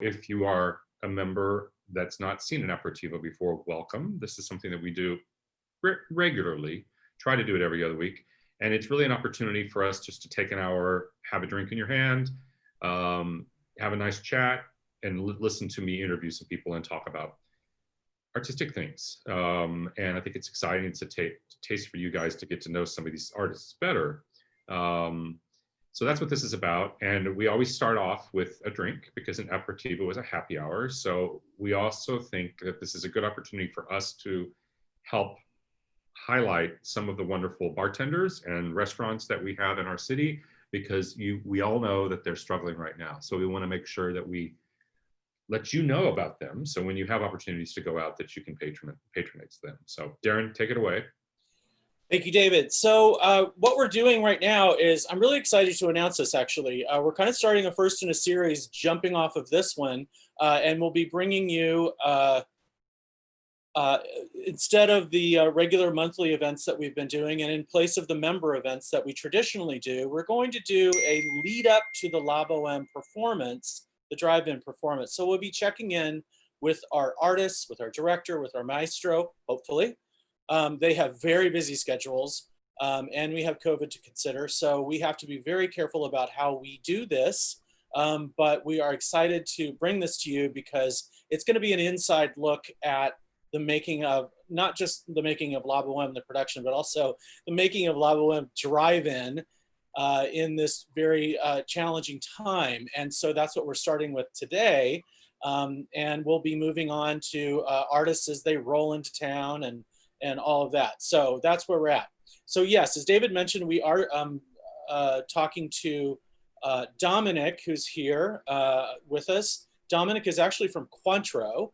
If you are a member that's not seen an Aperitivo before, welcome. This is something that we do regularly, try to do it every other week. And it's really an opportunity for us just to take an hour, have a drink in your hand, have a nice chat, and listen to me interview some people and talk about artistic things. And I think it's exciting. It's a taste for you guys to get to know some of these artists better. So that's what this is about. And we always start off with a drink because an aperitivo is a happy hour. So we also think that this is a good opportunity for us to help highlight some of the wonderful bartenders and restaurants that we have in our city, because we all know that they're struggling right now. So we want to make sure that we let you know about them. So when you have opportunities to go out, that you can patronate them. So Darren, take it away. Thank you, David. So what we're doing right now is, I'm really excited to announce this actually. We're kind of starting a first in a series, jumping off of this one, and we'll be bringing you, instead of the regular monthly events that we've been doing, and in place of the member events that we traditionally do, we're going to do a lead up to the La Boheme performance, the drive-in performance. So we'll be checking in with our artists, with our director, with our maestro, hopefully. They have very busy schedules, and we have COVID to consider. So we have to be very careful about how we do this. But we are excited to bring this to you because it's going to be an inside look at the making of, not just the making of La Boheme, the production, but also the making of La Boheme drive-in in this very challenging time. And so that's what we're starting with today. And we'll be moving on to artists as they roll into town and all of that. So that's where we're at. So yes, as David mentioned, we are talking to Dominic, who's here with us. Dominic is actually from Cointreau.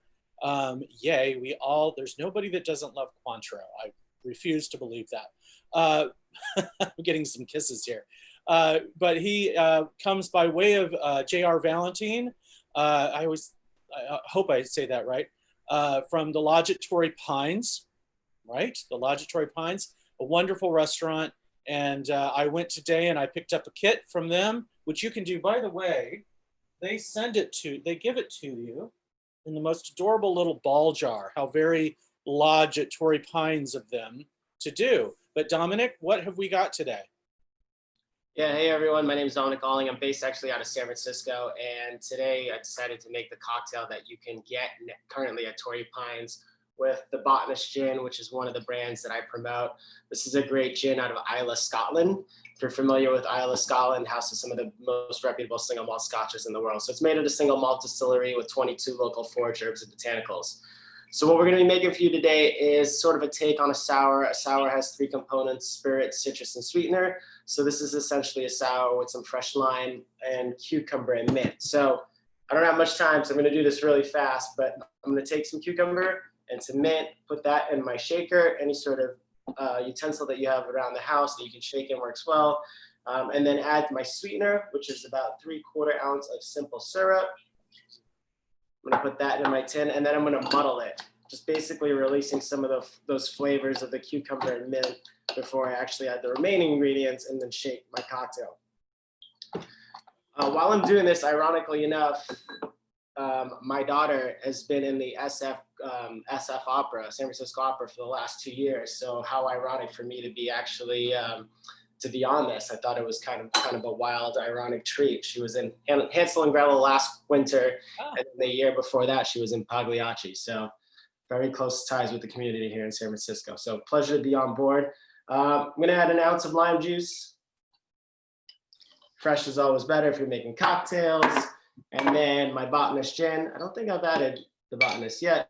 Yay, there's nobody that doesn't love Cointreau. I refuse to believe that. I'm getting some kisses here. But he comes by way of J.R. Valentine. I hope I say that right. From the Lodge at Torrey Pines, right? The Lodge at Torrey Pines, a wonderful restaurant. And I went today and I picked up a kit from them, which you can do. By the way, they give it to you in the most adorable little ball jar. How very Lodge at Torrey Pines of them to do. But Dominic, what have we got today? Yeah, hey everyone, my name is Dominic Alling. I'm based actually out of San Francisco, and today I decided to make the cocktail that you can get currently at Torrey Pines with the Botanist Gin, which is one of the brands that I promote. This is a great gin out of Islay, Scotland. If you're familiar with Islay, Scotland, houses some of the most reputable single malt scotches in the world. So it's made at a single malt distillery with 22 local forage herbs and botanicals. So what we're going to be making for you today is sort of a take on a sour. A sour has three components: spirit, citrus, and sweetener. So this is essentially a sour with some fresh lime and cucumber and mint. So I don't have much time, so I'm going to do this really fast, but I'm going to take some cucumber and some mint, put that in my shaker, any sort of utensil that you have around the house that you can shake in works well. And then add my sweetener, which is about 3/4 ounce of simple syrup. I'm gonna put that in my tin, and then I'm gonna muddle it, just basically releasing some of those flavors of the cucumber and mint before I actually add the remaining ingredients and then shake my cocktail. While I'm doing this, ironically enough, my daughter has been in the SF Opera, San Francisco Opera, for the last 2 years. So how ironic for me to be actually to be on this. I thought it was kind of a wild, ironic treat. She was in Hansel and Gretel last winter, and the year before that, she was in Pagliacci. So very close ties with the community here in San Francisco. So pleasure to be on board. I'm gonna add an ounce of lime juice. Fresh is always better if you're making cocktails. And then my Botanist Gin. I don't think I've added the Botanist yet.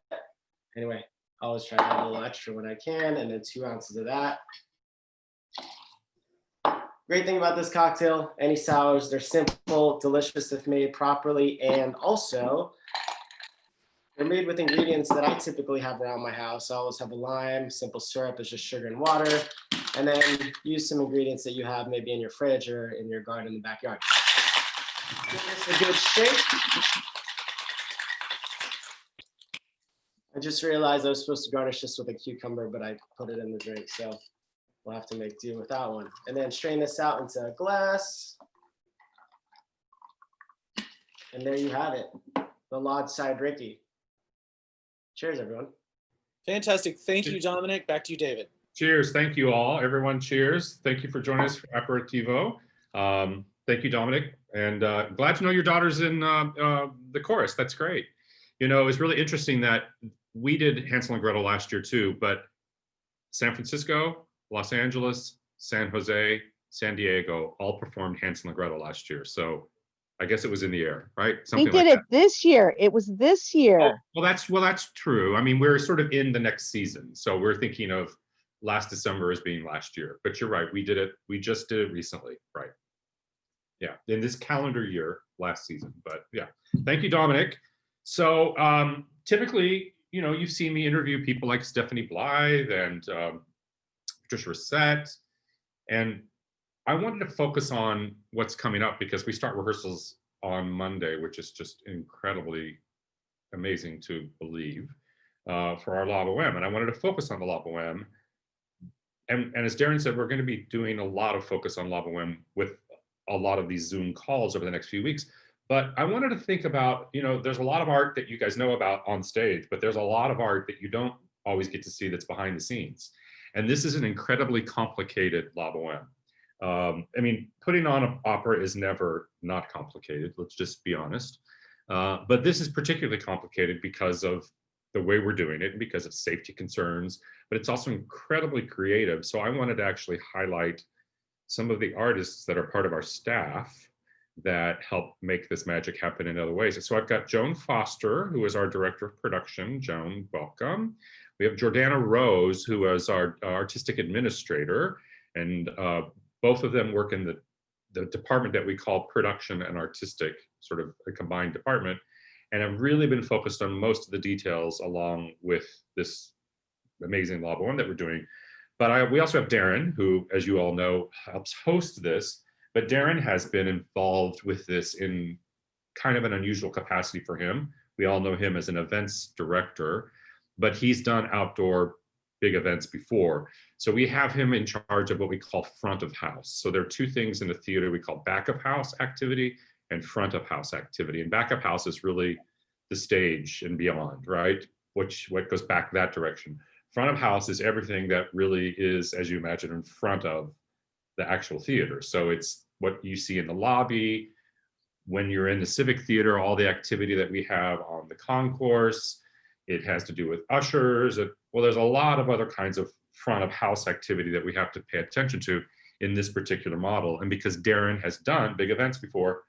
Anyway, I always try to add a little extra when I can, and then 2 ounces of that. Great thing about this cocktail, any sours, they're simple, delicious if made properly, and also they're made with ingredients that I typically have around my house. I always have a lime, simple syrup is just sugar and water, and then use some ingredients that you have maybe in your fridge or in your garden in the backyard. Give this a good shake. I just realized I was supposed to garnish this with a cucumber, but I put it in the drink, so we'll have to make do with that one. And then strain this out into a glass. And there you have it. the Lodge Side Ricky. Cheers, everyone. Fantastic. Thank you, Dominic. Back to you, David. Cheers. Thank you all. Everyone, cheers. Thank you for joining us for Aperitivo. Thank you, Dominic. And glad to know your daughter's in the chorus. That's great. You know, it's really interesting that we did Hansel and Gretel last year too, but San Francisco, Los Angeles, San Jose, San Diego all performed Hansel and Gretel last year. So I guess it was in the air, right? We did it this year. It was this year. Oh, well, that's true. I mean, we're sort of in the next season. So we're thinking of last December as being last year. But you're right. We did it. We just did it recently. Right. Yeah. In this calendar year, last season. But yeah. Thank you, Dominic. So typically, you know, you've seen me interview people like Stephanie Blythe and Patricia Rissette. And I wanted to focus on what's coming up because we start rehearsals on Monday, which is just incredibly amazing to believe for our La Boheme. And I wanted to focus on the La Boheme. And as Darren said, we're going to be doing a lot of focus on La Boheme with a lot of these Zoom calls over the next few weeks. But I wanted to think about, you know, there's a lot of art that you guys know about on stage, but there's a lot of art that you don't always get to see that's behind the scenes. And this is an incredibly complicated La Boheme. I mean, putting on an opera is never not complicated, let's just be honest. But this is particularly complicated because of the way we're doing it and because of safety concerns, but it's also incredibly creative. So I wanted to actually highlight some of the artists that are part of our staff that help make this magic happen in other ways. So I've got Joan Foster, who is our director of production. Joan, welcome. We have Jordanna Rose, who is our artistic administrator, and both of them work in the department that we call production and artistic, sort of a combined department. And I've really been focused on most of the details along with this amazing La Boheme that we're doing. But we also have Darren, who, as you all know, helps host this. But Darren has been involved with this in kind of an unusual capacity for him. We all know him as an events director, but he's done outdoor big events before. So we have him in charge of what we call front of house. So there are two things in the theater we call back of house activity and front of house activity. And back of house is really the stage and beyond, right? What goes back that direction. Front of house is everything that really is, as you imagine, in front of the actual theater. So it's what you see in the lobby, when you're in the Civic Theater, all the activity that we have on the concourse. It has to do with ushers. Well, there's a lot of other kinds of front of house activity that we have to pay attention to in this particular model. And because Darren has done big events before,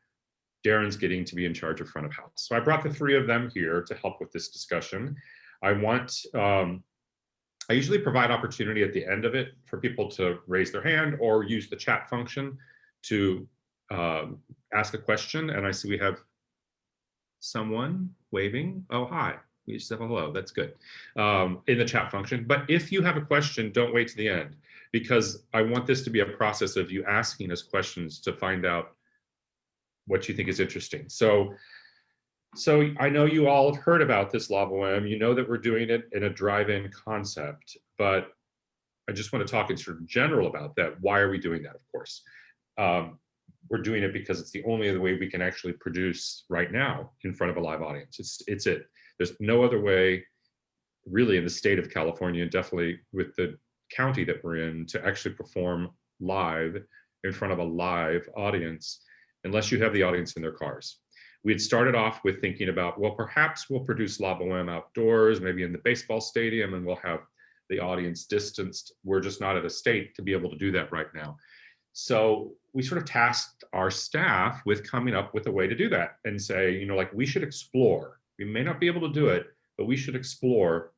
Darren's getting to be in charge of front of house. So I brought the three of them here to help with this discussion. I usually provide opportunity at the end of it for people to raise their hand or use the chat function to ask a question. And I see we have someone waving. Oh, hi. We just have a hello. That's good. In the chat function. But if you have a question, don't wait to the end, because I want this to be a process of you asking us questions to find out what you think is interesting. So I know you all have heard about this La Boheme. You know that we're doing it in a drive-in concept, but I just want to talk in sort of general about that. Why are we doing that? Of course, we're doing it because it's the only other way we can actually produce right now in front of a live audience. It's it. There's no other way, really, in the state of California, and definitely with the county that we're in, to actually perform live in front of a live audience, unless you have the audience in their cars. We had started off with thinking about, well, perhaps we'll produce La Boheme outdoors, maybe in the baseball stadium, and we'll have the audience distanced. We're just not at a state to be able to do that right now. So we sort of tasked our staff with coming up with a way to do that and say, you know, like, we should explore. We may not be able to do it, but we should explore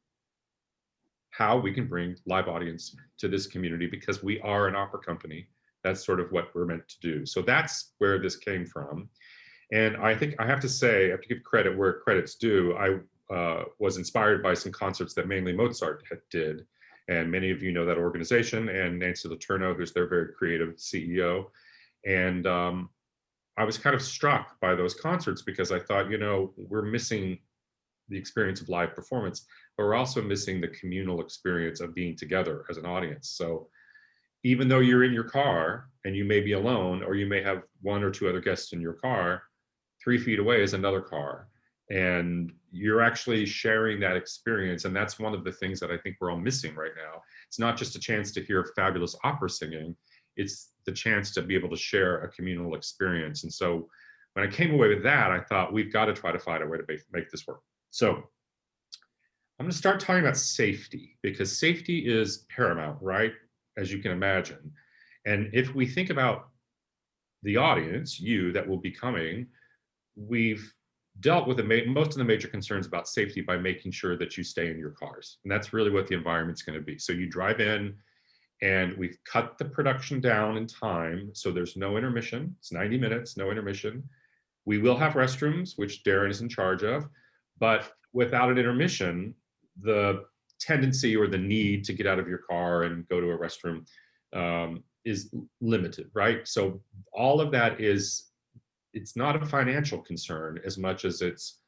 how we can bring live audience to this community, because we are an opera company. That's sort of what we're meant to do. So that's where this came from. And I think I have to say, I have to give credit where credit's due. I was inspired by some concerts that mainly Mozart did. And many of you know that organization, and Nancy Letourneau, who's their very creative CEO. And I was kind of struck by those concerts because I thought, you know, we're missing the experience of live performance, but we're also missing the communal experience of being together as an audience. So even though you're in your car and you may be alone, or you may have one or two other guests in your car, 3 feet away is another car. and you're actually sharing that experience. And that's one of the things that I think we're all missing right now. It's not just a chance to hear fabulous opera singing, it's the chance to be able to share a communal experience. And so when I came away with that, I thought we've got to try to find a way to make this work. So I'm going to start talking about safety, because safety is paramount, right? As you can imagine. And if we think about the audience, you that will be coming, we've dealt with most of the major concerns about safety by making sure that you stay in your cars. And that's really what the environment's going to be. So you drive in, and we've cut the production down in time. So there's no intermission. It's 90 minutes, no intermission. We will have restrooms, which Darren is in charge of, but without an intermission, the tendency or the need to get out of your car and go to a restroom is limited, right? So all of that it's not a financial concern as much as it's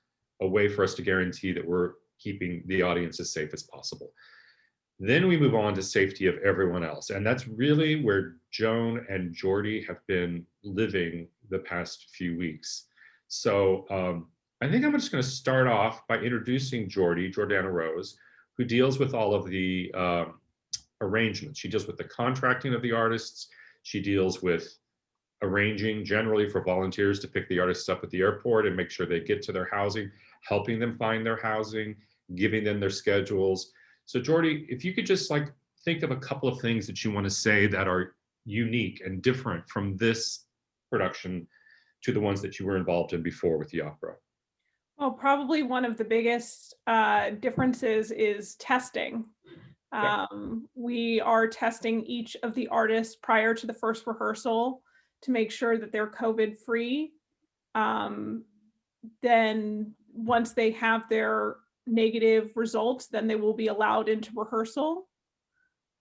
a way for us to guarantee that we're keeping the audience as safe as possible. Then we move on to safety of everyone else. And that's really where Joan and Jordy have been living the past few weeks. So I think I'm just going to start off by introducing Jordanna Rose, who deals with all of the arrangements. She deals with the contracting of the artists. She deals with arranging generally for volunteers to pick the artists up at the airport and make sure they get to their housing, helping them find their housing, giving them their schedules. So Jordy, if you could just think of a couple of things that you want to say that are unique and different from this production to the ones that you were involved in before with the opera. Well, probably one of the biggest differences is testing. We are testing each of the artists prior to the first rehearsal to make sure that they're COVID free. Then once they have their negative results, then they will be allowed into rehearsal.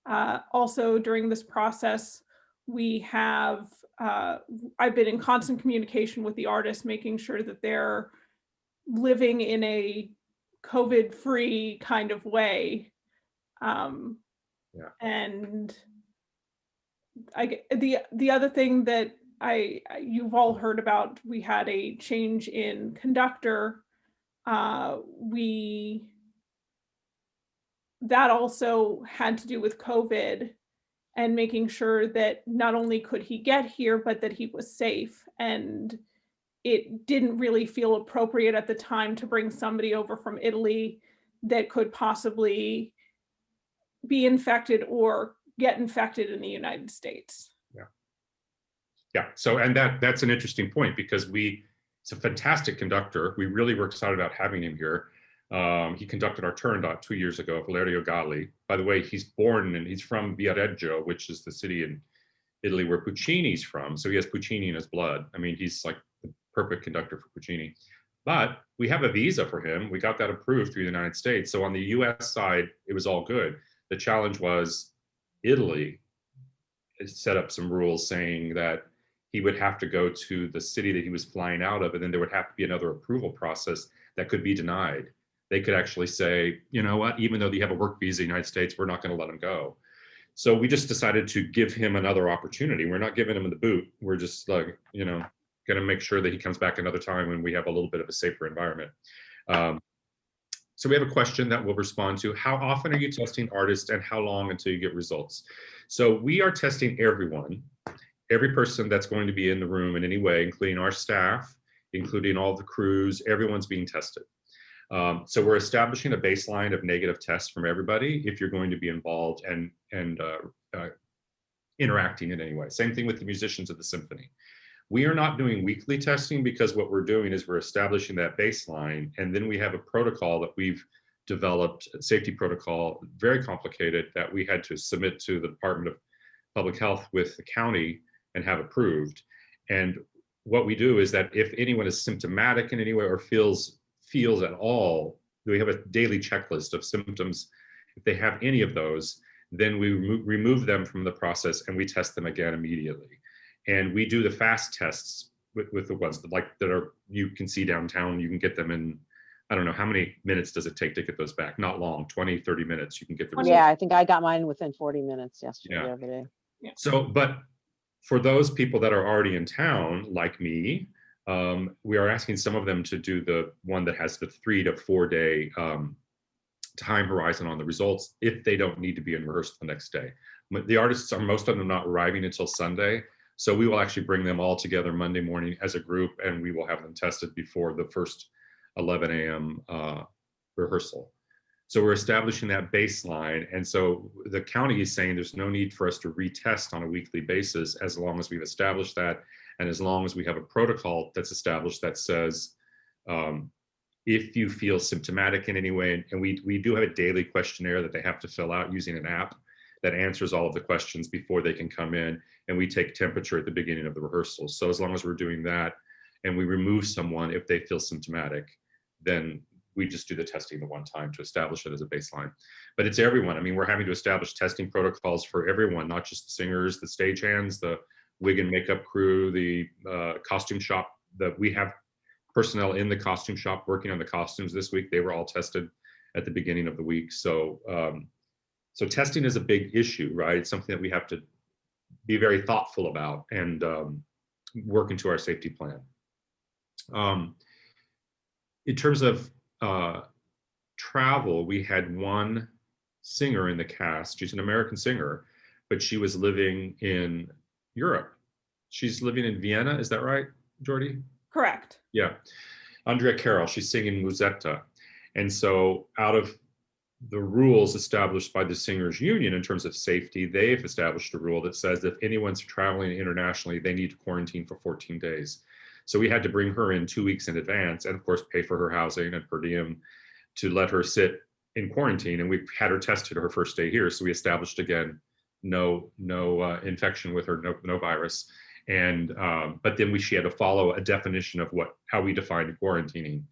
Also during this process, we have, I've been in constant communication with the artists, making sure that they're living in a COVID free kind of way. And the other thing that you've all heard about, we had a change in conductor. That also had to do with COVID and making sure that not only could he get here, but that he was safe. And it didn't really feel appropriate at the time to bring somebody over from Italy that could possibly be infected or get infected in the United States. Yeah. So, and that's an interesting point, because it's a fantastic conductor. We really were excited about having him here. He conducted our Turandot 2 years ago, Valerio Galli. By the way, he's from Viareggio, which is the city in Italy where Puccini's from. So he has Puccini in his blood. I mean, he's like the perfect conductor for Puccini. But we have a visa for him. We got that approved through the United States. So on the US side, it was all good. The challenge was Italy set up some rules saying that he would have to go to the city that he was flying out of, and then there would have to be another approval process that could be denied. They could actually say, you know what, even though you have a work visa in the United States, we're not going to let him go. So we just decided to give him another opportunity. We're not giving him the boot. We're just going to make sure that he comes back another time when we have a little bit of a safer environment. So we have a question that we'll respond to. How often are you testing artists, and how long until you get results? So we are testing everyone, every person that's going to be in the room in any way, including our staff, including all the crews, everyone's being tested. So we're establishing a baseline of negative tests from everybody if you're going to be involved and interacting in any way. Same thing with the musicians of the symphony. We are not doing weekly testing, because what we're doing is we're establishing that baseline, and then we have a protocol that we've developed, a safety protocol, very complicated, that we had to submit to the Department of Public Health with the county and have approved. And what we do is that if anyone is symptomatic in any way or feels at all, we have a daily checklist of symptoms. If they have any of those, then we remove them from the process and we test them again immediately. And we do the fast tests with the ones that are, you can see downtown, you can get them in, I don't know, how many minutes does it take to get those back? Not long, 20, 30 minutes, you can get the results. Yeah, I think I got mine within 40 minutes yesterday, the other day. Yeah. So, but for those people that are already in town, like me, We are asking some of them to do the one that has the 3 to 4 day time horizon on the results if they don't need to be in rehearsal the next day. The artists are, most of them, not arriving until Sunday. So we will actually bring them all together Monday morning as a group, and we will have them tested before the first 11 a.m. Rehearsal. So we're establishing that baseline. And so the county is saying there's no need for us to retest on a weekly basis as long as we've established that. And as long as we have a protocol that's established that says, if you feel symptomatic in any way, and we do have a daily questionnaire that they have to fill out using an app that answers all of the questions before they can come in, and we take temperature at the beginning of the rehearsal. So as long as we're doing that and we remove someone if they feel symptomatic, then we just do the testing the one time to establish it as a baseline. But it's everyone. I mean, we're having to establish testing protocols for everyone, not just the singers, the stagehands, the wig and makeup crew, the costume shop. That we have personnel in the costume shop working on the costumes this week. They were all tested at the beginning of the week. So, so testing is a big issue, right? It's something that we have to be very thoughtful about and work into our safety plan. In terms of travel, we had one singer in the cast. She's an American singer, but she was living in Europe. She's living in Vienna, is that right, Jordy? Correct. Yeah. Andrea Carroll, she's singing Musetta. And so out of the rules established by the Singers Union in terms of safety, they've established a rule that says if anyone's traveling internationally, they need to quarantine for 14 days. So we had to bring her in 2 weeks in advance and of course pay for her housing and per diem to let her sit in quarantine. And we had her tested her first day here. So we established again, no infection with her, no virus. And but then she had to follow a definition of how we define quarantining.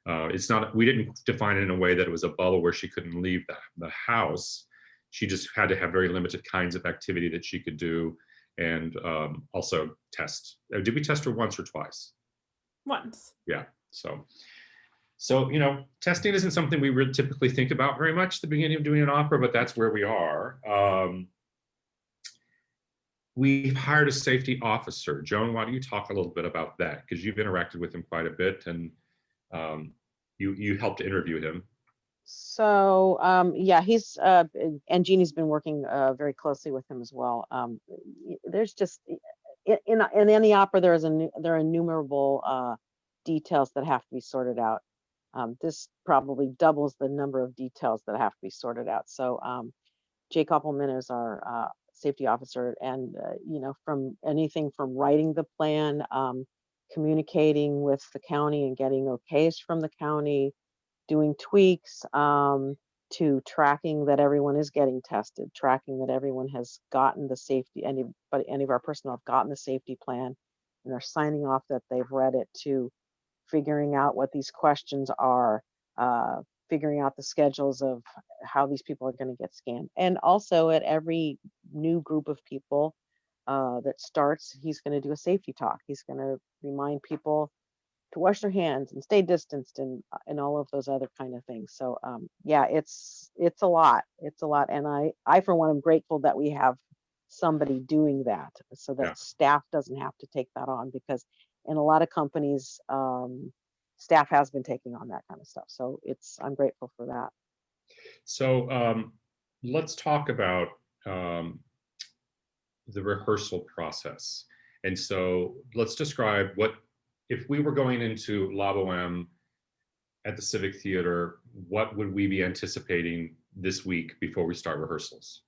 It's not, we didn't define it in a way that it was a bubble where she couldn't leave the house. She just had to have very limited kinds of activity that she could do, and also test. Did we test her once or twice? Once. Yeah. So you know, testing isn't something we really typically think about very much at the beginning of doing an opera, but that's where we are. We've hired a safety officer. Joan, why don't you talk a little bit about that? Because you've interacted with him quite a bit, and you helped interview him. So yeah, he's and Jeannie's been working very closely with him as well. There's just in any opera there are innumerable details that have to be sorted out. This probably doubles the number of details that have to be sorted out. So Jay Koppelman is our safety officer, and you know, from anything from writing the plan, communicating with the county and getting okays from the county, doing tweaks, to tracking that everyone is getting tested, tracking that everyone has gotten the safety, any of our personnel have gotten the safety plan and are signing off that they've read it, to figuring out what these questions are, figuring out the schedules of how these people are going to get scanned. And also at every new group of people that starts, he's going to do a safety talk. He's going to remind people to wash their hands and stay distanced and all of those other kind of things. So yeah, it's a lot. It's a lot. And I for one am grateful that we have somebody doing that so that staff doesn't have to take that on, because in a lot of companies, staff has been taking on that kind of stuff. So I'm grateful for that. So let's talk about the rehearsal process. And so let's describe if we were going into La Boheme at the Civic Theater, what would we be anticipating this week before we start rehearsals?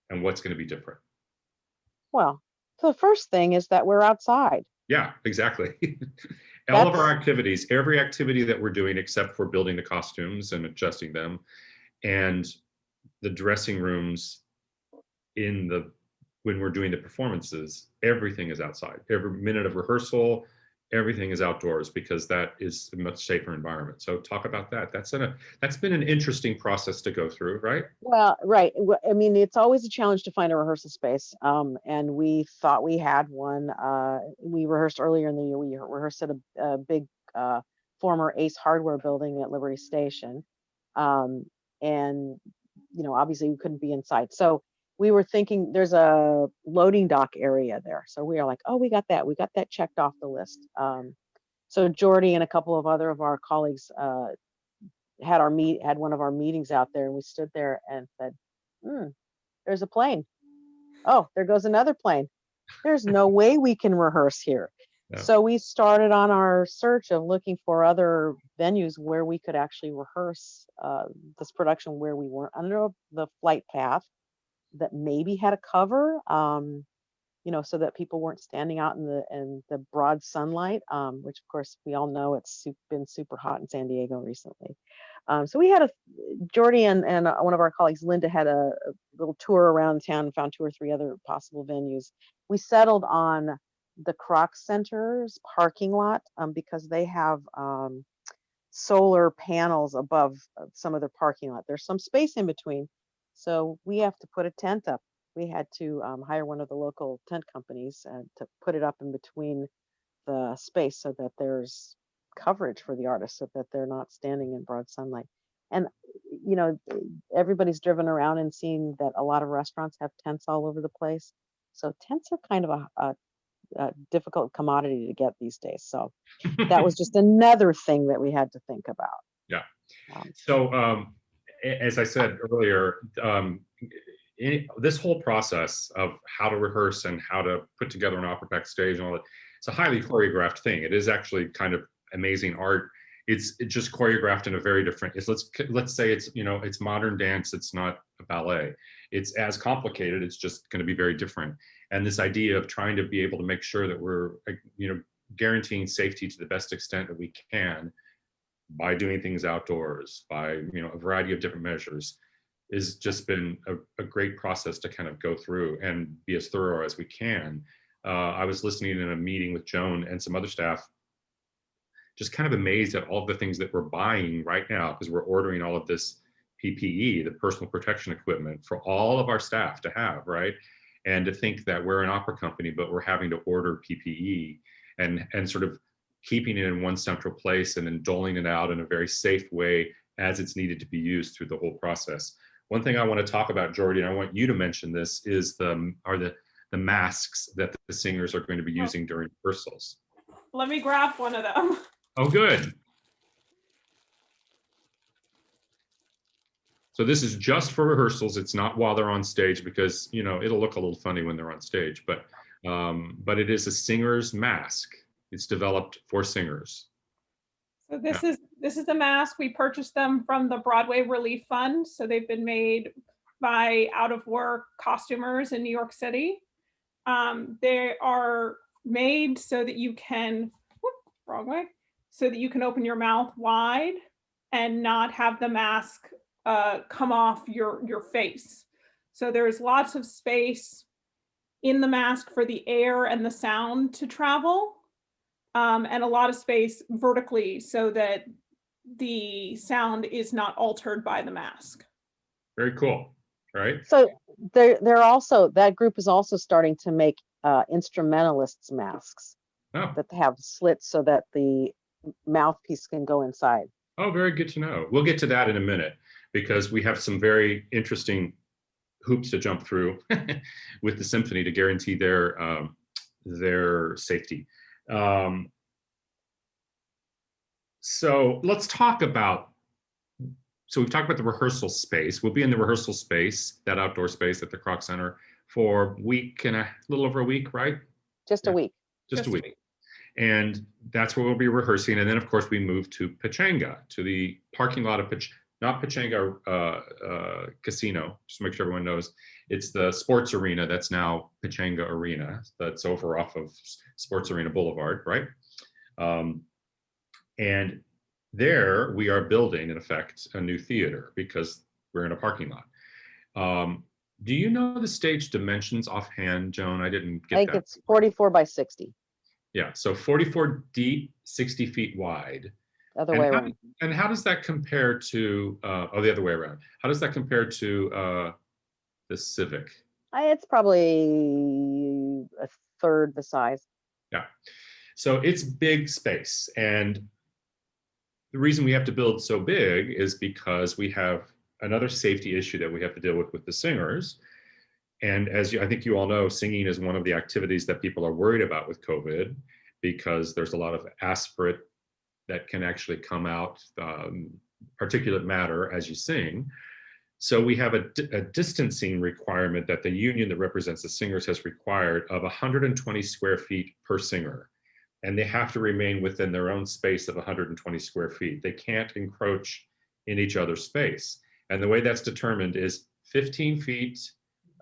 And what's going to be different? Well, so the first thing is that we're outside. Yeah, exactly. All of our activities, every activity that we're doing except for building the costumes and adjusting them, and the dressing rooms when we're doing the performances, everything is outside. Every minute of rehearsal, everything is outdoors, because that is a much safer environment. So talk about that. That's been an interesting process to go through, right? Well, right. I mean, it's always a challenge to find a rehearsal space. And we thought we had one. We rehearsed earlier in the year. We rehearsed at a big former Ace Hardware building at Liberty Station. And, you know, obviously we couldn't be inside. So we were thinking there's a loading dock area there. So we are like, oh, we got that checked off the list. So Jordy and a couple of other of our colleagues had one of our meetings out there, and we stood there and said, there's a plane. Oh, there goes another plane. There's no way we can rehearse here. Yeah. So we started on our search of looking for other venues where we could actually rehearse this production, where we weren't under the flight path, that maybe had a cover, so that people weren't standing out in the broad sunlight, which of course we all know it's been super hot in San Diego recently. So we had Jordy and one of our colleagues, Linda, had a little tour around town and found 2 or 3 other possible venues. We settled on the Croc Center's parking lot because they have solar panels above some of their parking lot. There's some space in between, so we have to put a tent up. We had to hire one of the local tent companies to put it up in between the space so that there's coverage for the artists, so that they're not standing in broad sunlight. And everybody's driven around and seen that a lot of restaurants have tents all over the place. So tents are kind of a difficult commodity to get these days. So that was just another thing that we had to think about. Yeah. So as I said earlier, this whole process of how to rehearse and how to put together an opera backstage and all that, it's a highly choreographed thing. It is actually kind of amazing art. It's just choreographed in a very different, let's say it's modern dance. It's not a ballet. It's as complicated. It's just going to be very different. And this idea of trying to be able to make sure that we're, guaranteeing safety to the best extent that we can by doing things outdoors, by, a variety of different measures, has just been a great process to kind of go through and be as thorough as we can. I was listening in a meeting with Joan and some other staff, just kind of amazed at all the things that we're buying right now, because we're ordering all of this PPE, the personal protection equipment, for all of our staff to have, right? And to think that we're an opera company, but we're having to order PPE and sort of keeping it in one central place and then doling it out in a very safe way as it's needed to be used through the whole process. One thing I want to talk about, Jordy, and I want you to mention this, is the masks that the singers are going to be using during rehearsals. Let me grab one of them. Oh, good. So this is just for rehearsals. It's not while they're on stage, because it'll look a little funny when they're on stage. But it is a singer's mask. It's developed for singers. So this is the mask. We purchased them from the Broadway Relief Fund. So they've been made by out of work costumers in New York City. They are made so that you can, wrong way, so that you can open your mouth wide and not have the mask come off your face. So there's lots of space in the mask for the air and the sound to travel, and a lot of space vertically so that the sound is not altered by the mask. Very cool, right? So they're also, that group is also starting to make instrumentalists masks that have slits so that the mouthpiece can go inside. Oh, very good to know. We'll get to that in a minute, because we have some very interesting hoops to jump through with the symphony to guarantee their safety. So let's talk about, we've talked about the rehearsal space. We'll be in the rehearsal space, that outdoor space at the Kroc Center, for a little over a week, right? Just a week. Just a week. And that's where we'll be rehearsing. And then of course we move to Pechanga, to the parking lot of not Pechanga Casino, just to make sure everyone knows. It's the sports arena that's now Pechanga Arena. That's over off of Sports Arena Boulevard, right? And there we are building, in effect, a new theater, because we're in a parking lot. Do you know the stage dimensions offhand, Joan? I didn't get that. I think it's 44 by 60. Yeah, so 44 deep, 60 feet wide. Other way around. And how does that compare to, the other way around. How does that compare to the Civic? It's probably a third the size. Yeah, so it's big space. And the reason we have to build so big is because we have another safety issue that we have to deal with the singers. And I think you all know, singing is one of the activities that people are worried about with COVID. because there's a lot of aspirate that can actually come out, particulate matter as you sing. So we have a distancing requirement that the union that represents the singers has required of 120 square feet per singer. And they have to remain within their own space of 120 square feet. They can't encroach in each other's space. And the way that's determined is 15 feet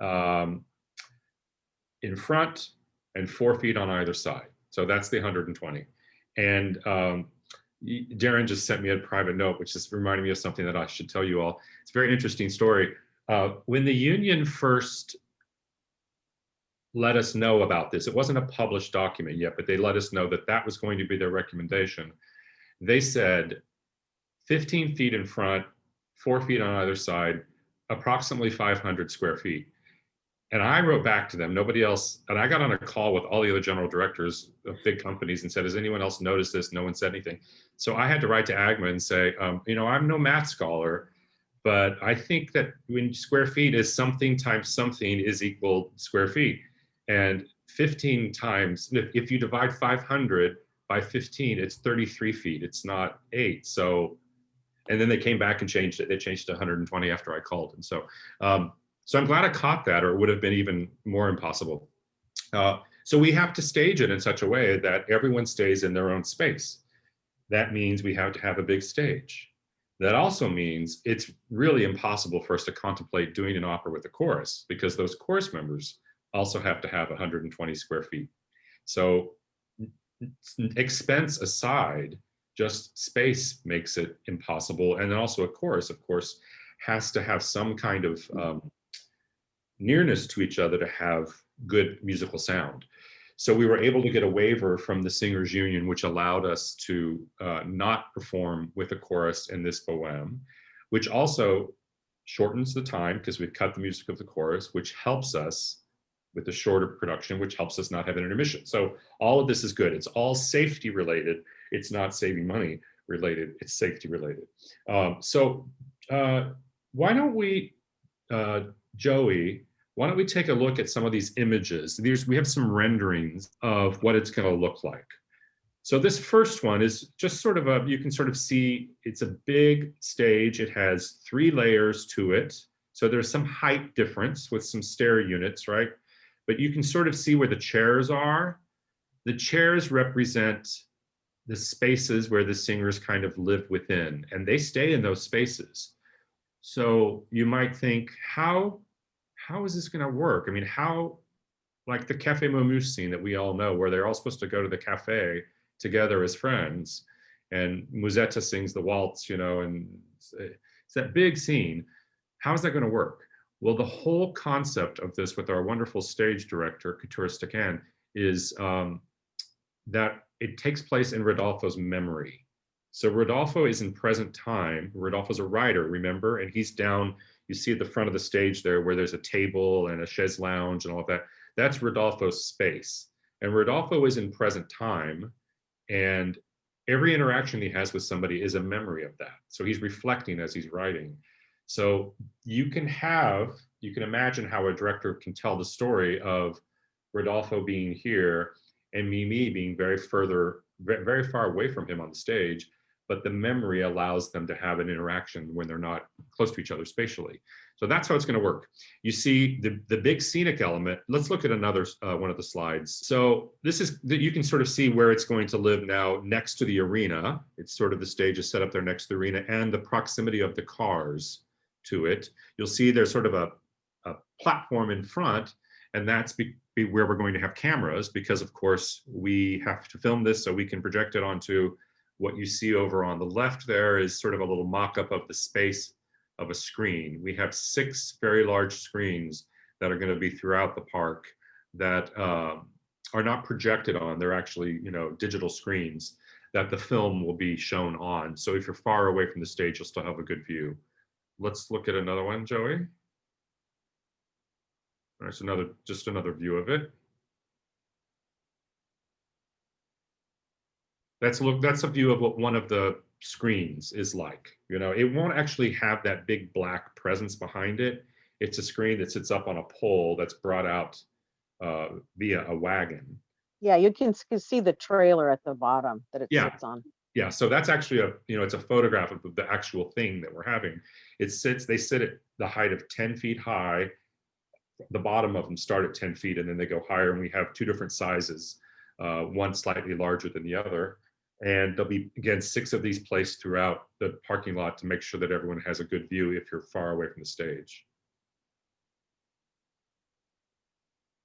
in front and 4 feet on either side. So that's the 120. And Darren just sent me a private note, which just reminded me of something that I should tell you all. It's a very interesting story. When the union first let us know about this, it wasn't a published document yet, but they let us know that that was going to be their recommendation. They said 15 feet in front, 4 feet on either side, approximately 500 square feet. And I wrote back to them, nobody else, and I got on a call with all the other general directors of big companies and said, has anyone else noticed this? No one said anything. So I had to write to AGMA and say, I'm no math scholar, but I think that when square feet is something times something is equal square feet. And 15 times, if you divide 500 by 15, it's 33 feet. It's not 8. So, and then they came back and changed it. They changed to 120 after I called. And so, so I'm glad I caught that, or it would have been even more impossible. So we have to stage it in such a way that everyone stays in their own space. That means we have to have a big stage. That also means it's really impossible for us to contemplate doing an opera with a chorus, because those chorus members also have to have 120 square feet. So expense aside, just space makes it impossible. And then also a chorus, of course, has to have some kind of nearness to each other to have good musical sound. So we were able to get a waiver from the Singers Union, which allowed us to not perform with a chorus in this poem, which also shortens the time because we've cut the music of the chorus, which helps us with the shorter production, which helps us not have an intermission. So all of this is good. It's all safety related. It's not saving money related. It's safety related. Why don't we, Joey, why don't we take a look at some of these images? We have some renderings of what it's going to look like. So this first one is just sort of you can sort of see it's a big stage. It has 3 layers to it. So there's some height difference with some stair units, right? But you can sort of see where the chairs are. The chairs represent the spaces where the singers kind of live within, and they stay in those spaces. So you might think, how is this going to work? I mean, how, like the Café Momus scene that we all know, where they're all supposed to go to the cafe together as friends, and Musetta sings the waltz, and it's that big scene. How is that going to work? Well, the whole concept of this with our wonderful stage director, Couture Stacan, is that it takes place in Rodolfo's memory. So Rodolfo is in present time. Rodolfo's a writer, remember? And he's down, you see at the front of the stage there where there's a table and a chaise lounge and all of that. That's Rodolfo's space. And Rodolfo is in present time, and every interaction he has with somebody is a memory of that. So he's reflecting as he's writing. So you can imagine how a director can tell the story of Rodolfo being here and Mimi being very far away from him on the stage, but the memory allows them to have an interaction when they're not close to each other spatially. So that's how it's going to work. You see the big scenic element. Let's look at another one of the slides. So this is you can sort of see where it's going to live now next to the arena. It's sort of the stage is set up there next to the arena, and the proximity of the cars to it. You'll see there's sort of a platform in front, and that's where we're going to have cameras, because of course we have to film this so we can project it onto what you see over on the left. There is sort of a little mock-up of the space of a screen. We have 6 very large screens that are going to be throughout the park that are not projected on. They're actually, digital screens that the film will be shown on. So if you're far away from the stage, you'll still have a good view. Let's look at another one, Joey. There's just another view of it. That's a view of what one of the screens is like. It won't actually have that big black presence behind it. It's a screen that sits up on a pole that's brought out via a wagon. Yeah, you can see the trailer at the bottom that it Yeah. sits on. Yeah, so that's actually it's a photograph of the actual thing that we're having. They sit at the height of 10 feet high. The bottom of them start at 10 feet and then they go higher. And we have two different sizes, one slightly larger than the other. And there'll be, again, 6 of these placed throughout the parking lot to make sure that everyone has a good view if you're far away from the stage.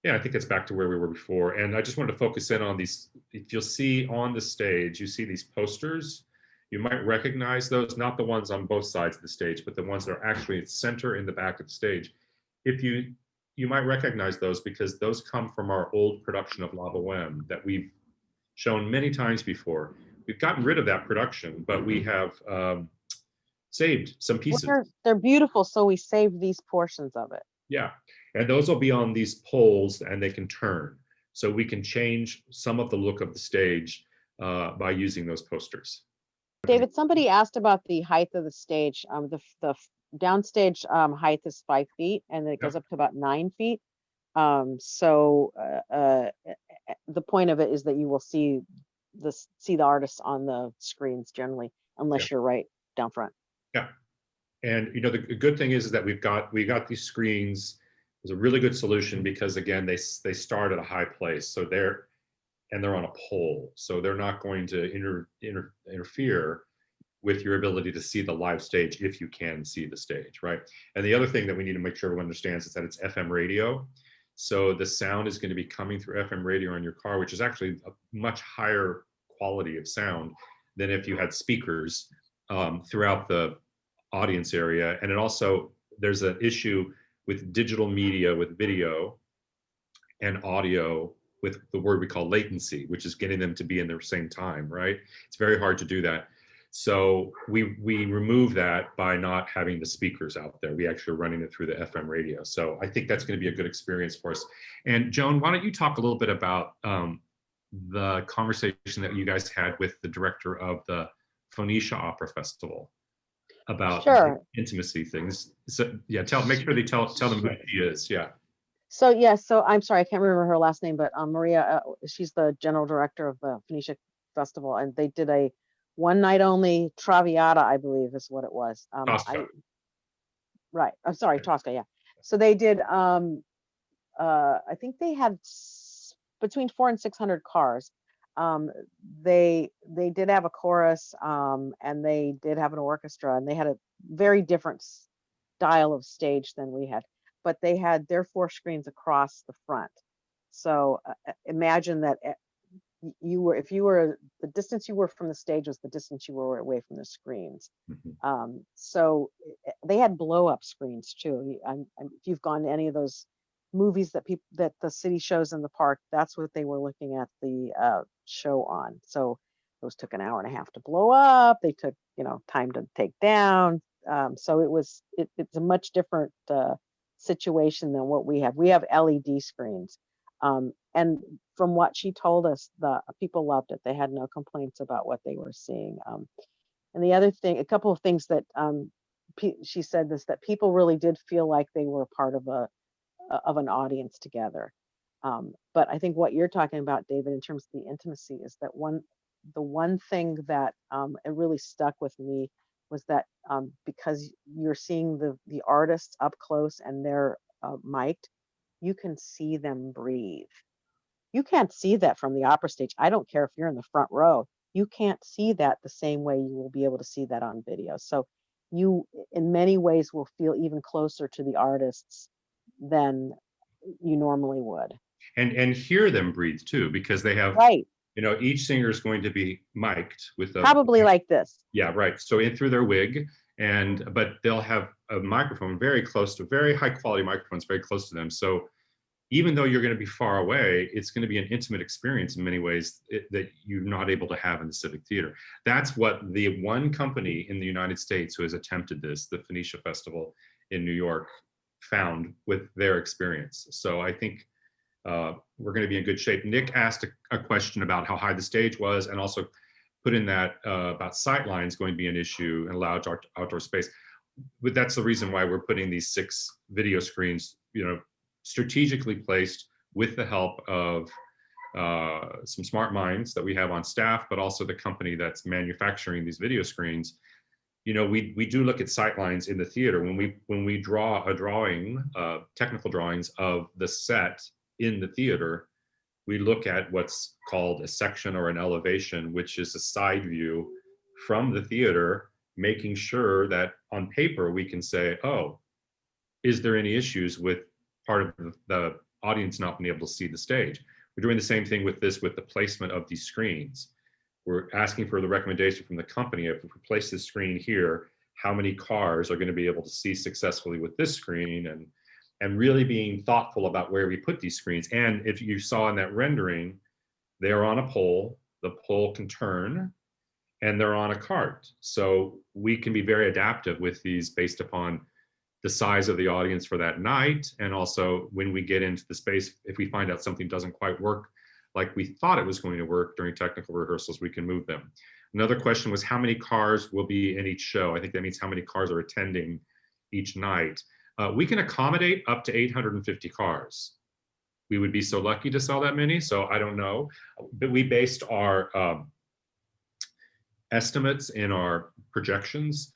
Yeah, I think it's back to where we were before. And I just wanted to focus in on these. If you'll see on the stage, you see these posters. You might recognize those, not the ones on both sides of the stage, but the ones that are actually at center in the back of the stage. If you might recognize those because those come from our old production of La Boheme that we've shown many times before. We've gotten rid of that production, but we have saved some pieces. They're beautiful, so we saved these portions of it. Yeah, and those will be on these poles and they can turn. So we can change some of the look of the stage by using those posters. David, somebody asked about the height of the stage. The downstage height is 5 feet and it goes up to about 9 feet. So the point of it is that you will see the artists on the screens generally, unless you're right down front. Yeah. And the good thing is that we got these screens. It was a really good solution because again they start at a high place, so they're on a pole, so they're not going to interfere with your ability to see the live stage if you can see the stage, right? And the other thing that we need to make sure everyone understands is that it's FM radio, so the sound is going to be coming through FM radio on your car, which is actually a much higher quality of sound than if you had speakers throughout the audience area. And it also, there's an issue with digital media, with video and audio, with the word we call latency, which is getting them to be in the same time, right? It's very hard to do that. So we remove that by not having the speakers out there. We actually are running it through the FM radio. So I think that's going to be a good experience for us. And Joan, why don't you talk a little bit about the conversation that you guys had with the director of the Phoenicia Opera Festival about intimacy things. So yeah, make sure they tell them who she is. Yeah. So I'm sorry, I can't remember her last name, but Maria, she's the general director of the Phoenicia Festival, and they did a one night only Traviata, I believe is what it was. Tosca. Right. I'm sorry, Tosca. Yeah. So they did. I think they had between 400 and 600 cars. They did have a chorus, and they did have an orchestra, and they had a very different style of stage than we had, but they had their 4 screens across the front. So imagine that the distance you were from the stage was the distance you were away from the screens. Mm-hmm. So they had blow up screens too. If you've gone to any of those movies that the city shows in the park, that's what they were looking at the show on. So those took an hour and a half to blow up. They took time to take down. So it's a much different situation than what we have. We have LED screens, and from what she told us, the people loved it. They had no complaints about what they were seeing. And the other thing, a couple of things that she said this, that people really did feel like they were part of an audience together. But I think what you're talking about, David, in terms of the intimacy, is that the one thing that it really stuck with me was that because you're seeing the artists up close and they're mic'd, you can see them breathe. You can't see that from the opera stage. I don't care if you're in the front row. You can't see that the same way you will be able to see that on video. So you, in many ways, will feel even closer to the artists than you normally would. And hear them breathe too, because they have, each singer is going to be mic'd with probably like this. Yeah, right. So in through their wig, but they'll have a microphone very high quality microphones very close to them. So even though you're going to be far away, it's going to be an intimate experience in many ways that you're not able to have in the Civic Theater. That's what the one company in the United States who has attempted this, the Phoenicia Festival in New York, found with their experience. So I think we're going to be in good shape. Nick asked a question about how high the stage was, and also put in that about sight lines going to be an issue and allowed outdoor space. But that's the reason why we're putting these 6 video screens, strategically placed with the help of some smart minds that we have on staff, but also the company that's manufacturing these video screens. You know, we do look at sight lines in the theater when we draw a drawing, technical drawings of the set in the theater. We look at what's called a section or an elevation, which is a side view from the theater, making sure that on paper we can say, oh, is there any issues with part of the audience not being able to see the stage? We're doing the same thing with this, with the placement of these screens. We're asking for the recommendation from the company. If we place this screen here, how many cars are going to be able to see successfully with this screen, and really being thoughtful about where we put these screens. And if you saw in that rendering, they're on a pole, the pole can turn, and they're on a cart. So we can be very adaptive with these based upon the size of the audience for that night. And also when we get into the space, if we find out something doesn't quite work like we thought it was going to work during technical rehearsals, we can move them. Another question was how many cars will be in each show? I think that means how many cars are attending each night. We can accommodate up to 850 cars. We would be so lucky to sell that many, so I don't know. But we based our estimates in our projections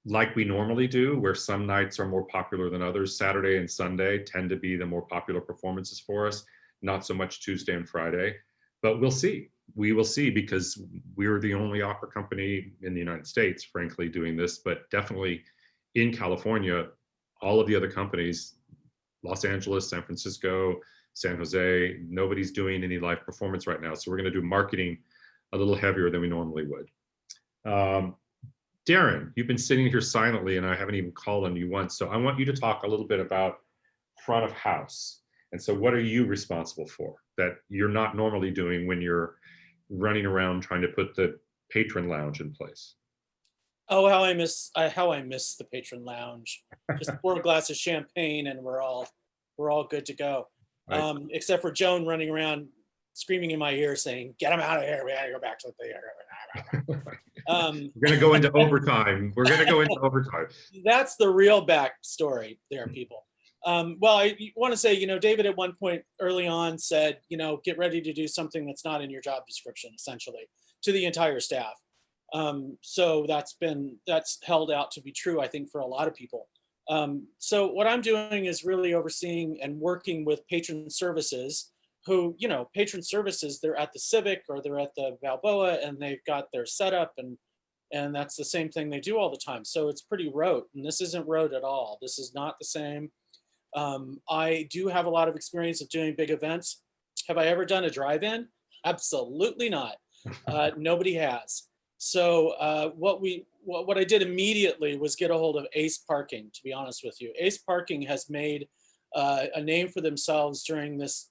like we normally do, where some nights are more popular than others. Saturday and Sunday tend to be the more popular performances for us, not so much Tuesday and Friday. But we'll see. We will see, because we're the only opera company in the United States, frankly, doing this, but definitely in California, all of the other companies, Los Angeles, San Francisco, San Jose, nobody's doing any live performance right now. So we're going to do marketing a little heavier than we normally would. Darren, you've been sitting here silently and I haven't even called on you once. So I want you to talk a little bit about front of house. And so what are you responsible for that you're not normally doing when you're running around trying to put the patron lounge in place? Oh, how I miss the patron lounge. Just pour a glass of champagne and we're all good to go. Right. Except for Joan running around screaming in my ear saying, "Get them out of here. We gotta go back to the theater." We're going to go into overtime. We're going to go into overtime. That's the real backstory there, people. Well, I want to say, you know, David at one point early on said, you know, get ready to do something that's not in your job description, essentially, to the entire staff. So that's held out to be true, I think, for a lot of people. So what I'm doing is really overseeing and working with patron services who, you know, patron services, they're at the Civic or they're at the Balboa and they've got their setup and that's the same thing they do all the time. So it's pretty rote, and this isn't rote at all. This is not the same. I do have a lot of experience of doing big events. Have I ever done a drive-in? Absolutely not. Nobody has. So what I did immediately was get a hold of Ace Parking, to be honest with you. Ace Parking has made a name for themselves during this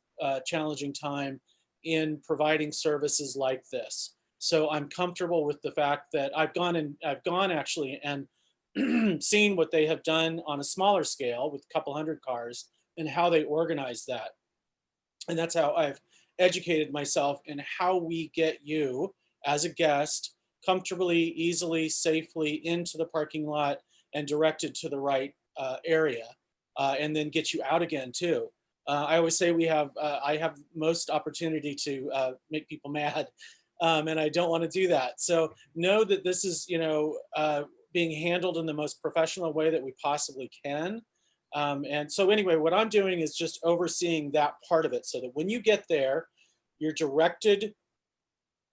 challenging time in providing services like this. So I'm comfortable with the fact that I've gone actually and seen what they have done on a smaller scale with a couple hundred cars and how they organize that. And that's how I've educated myself in how we get you as a guest comfortably, easily, safely into the parking lot and directed to the right area, and then get you out again too. I always say I have most opportunity to make people mad, and I don't want to do that. So know that this is, you know, being handled in the most professional way that we possibly can. And so anyway, what I'm doing is just overseeing that part of it so that when you get there, you're directed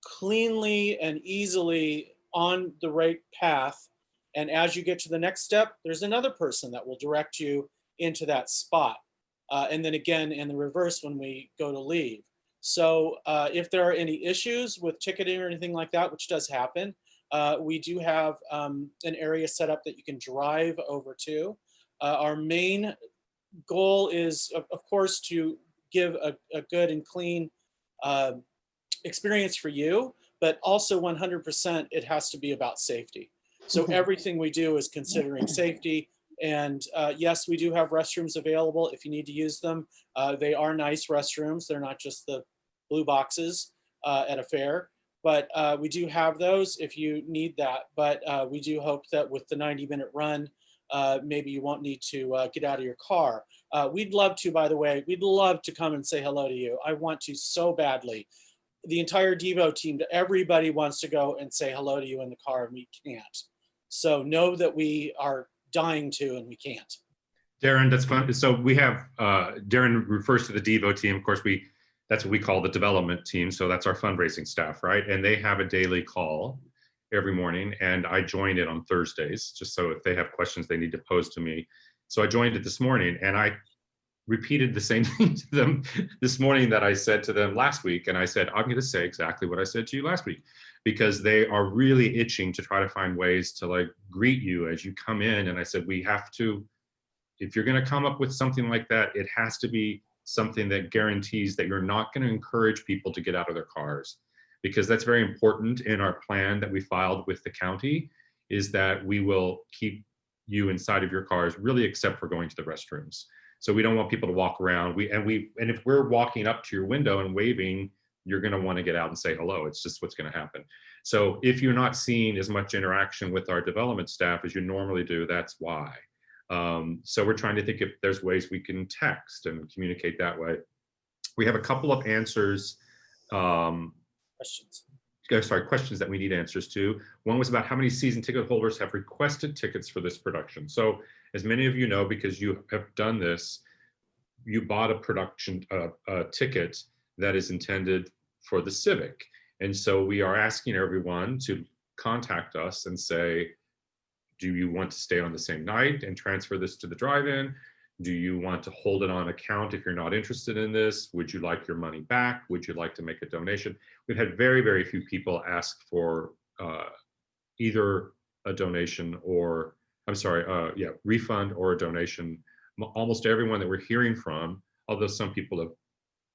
cleanly and easily on the right path. And as you get to the next step, there's another person that will direct you into that spot. And then again, in the reverse when we go to leave. So if there are any issues with ticketing or anything like that, which does happen, we do have an area set up that you can drive over to. Our main goal is, of course, to give a good and clean experience for you, but also 100% it has to be about safety. So everything we do is considering safety. And yes, we do have restrooms available if you need to use them. They are nice restrooms. They're not just the blue boxes at a fair. but we do have those if you need that. But we do hope that with the 90-minute run, maybe you won't need to get out of your car. We'd love to, by the way, we'd love to come and say hello to you. I want to so badly. The entire Devo team, everybody wants to go and say hello to you in the car, and we can't. So know that we are dying to, and we can't. Darren, that's fun. So we have, Darren refers to the Devo team. Of course, that's what we call the development team. So that's our fundraising staff, right? And they have a daily call every morning, and I join it on Thursdays, just so if they have questions they need to pose to me. So I joined it this morning, and I repeated the same thing to them this morning that I said to them last week. And I said, I'm going to say exactly what I said to you last week, because they are really itching to try to find ways to like greet you as you come in. And I said, we have to, if you're going to come up with something like that, it has to be something that guarantees that you're not going to encourage people to get out of their cars, because that's very important in our plan that we filed with the county, is that we will keep you inside of your cars, really, except for going to the restrooms. So we don't want people to walk around. And if we're walking up to your window and waving, you're going to want to get out and say hello. It's just what's going to happen. So if you're not seeing as much interaction with our development staff as you normally do, that's why. So we're trying to think if there's ways we can text and communicate that way. We have a couple of answers. Questions that we need answers to. One was about how many season ticket holders have requested tickets for this production. So as many of you know, because you have done this, you bought a production ticket that is intended for the Civic. And so we are asking everyone to contact us and say, do you want to stay on the same night and transfer this to the drive-in? Do you want to hold it on account if you're not interested in this? Would you like your money back? Would you like to make a donation? We've had very, very few people ask for either a donation or, refund or a donation. Almost everyone that we're hearing from, although some people have